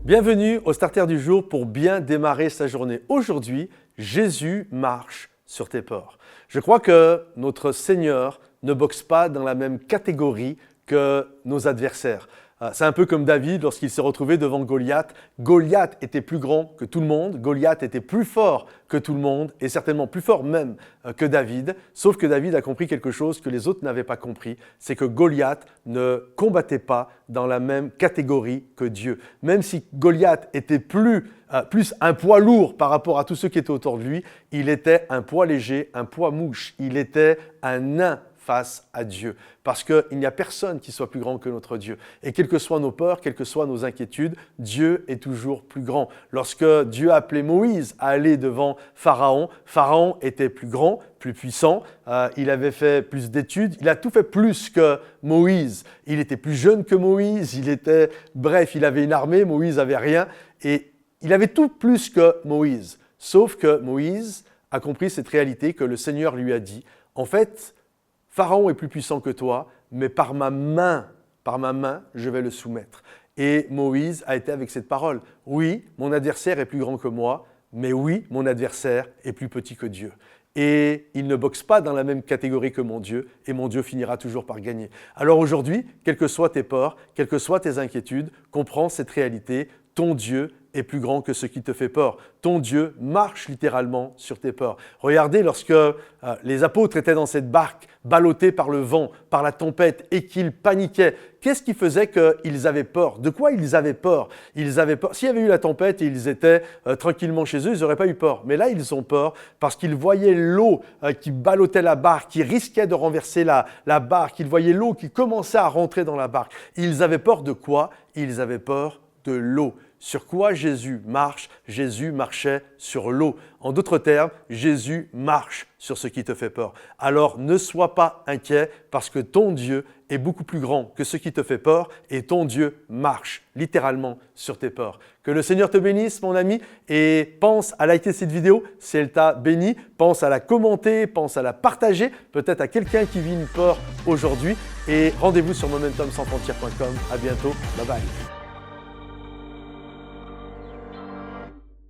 Bienvenue au Starter du jour pour bien démarrer sa journée. Aujourd'hui, Jésus marche sur tes peurs. Je crois que notre Seigneur ne boxe pas dans la même catégorie que nos adversaires. C'est un peu comme David lorsqu'il s'est retrouvé devant Goliath. Goliath était plus grand que tout le monde, Goliath était plus fort que tout le monde et certainement plus fort même que David. Sauf que David a compris quelque chose que les autres n'avaient pas compris, c'est que Goliath ne combattait pas dans la même catégorie que Dieu. Même si Goliath était plus un poids lourd par rapport à tous ceux qui étaient autour de lui, il était un poids léger, un poids mouche, il était un nain face à Dieu. Parce qu'il n'y a personne qui soit plus grand que notre Dieu. Et quelles que soient nos peurs, quelles que soient nos inquiétudes, Dieu est toujours plus grand. Lorsque Dieu a appelé Moïse à aller devant Pharaon, Pharaon était plus grand, plus puissant, il avait fait plus d'études, il a tout fait plus que Moïse. Il était plus jeune que Moïse, il avait une armée, Moïse n'avait rien. Et il avait tout plus que Moïse. Sauf que Moïse a compris cette réalité que le Seigneur lui a dit. En fait, Pharaon est plus puissant que toi, mais par ma main, je vais le soumettre. Et Moïse a été avec cette parole. Oui, mon adversaire est plus grand que moi, mais oui, mon adversaire est plus petit que Dieu. Et il ne boxe pas dans la même catégorie que mon Dieu, et mon Dieu finira toujours par gagner. Alors aujourd'hui, quelles que soient tes peurs, quelles que soient tes inquiétudes, comprends cette réalité, ton Dieu est plus grand que ce qui te fait peur. Ton Dieu marche littéralement sur tes peurs. Regardez, lorsque les apôtres étaient dans cette barque, ballottés par le vent, par la tempête, et qu'ils paniquaient, qu'est-ce qui faisait qu'ils avaient peur? De quoi ils avaient peur? Ils avaient peur. S'il y avait eu la tempête et ils étaient tranquillement chez eux, ils n'auraient pas eu peur. Mais là, ils ont peur parce qu'ils voyaient l'eau qui ballottait la barque, qui risquait de renverser la barque. Ils voyaient l'eau qui commençait à rentrer dans la barque. Ils avaient peur de quoi? Ils avaient peur de l'eau. Sur quoi Jésus marche? Jésus marchait sur l'eau. En d'autres termes, Jésus marche sur ce qui te fait peur. Alors ne sois pas inquiet parce que ton Dieu est beaucoup plus grand que ce qui te fait peur et ton Dieu marche littéralement sur tes peurs. Que le Seigneur te bénisse, mon ami, et pense à liker cette vidéo si elle t'a béni. Pense à la commenter, pense à la partager, peut-être à quelqu'un qui vit une peur aujourd'hui. Et rendez-vous sur momentumsansfrontières.com. À bientôt. Bye bye.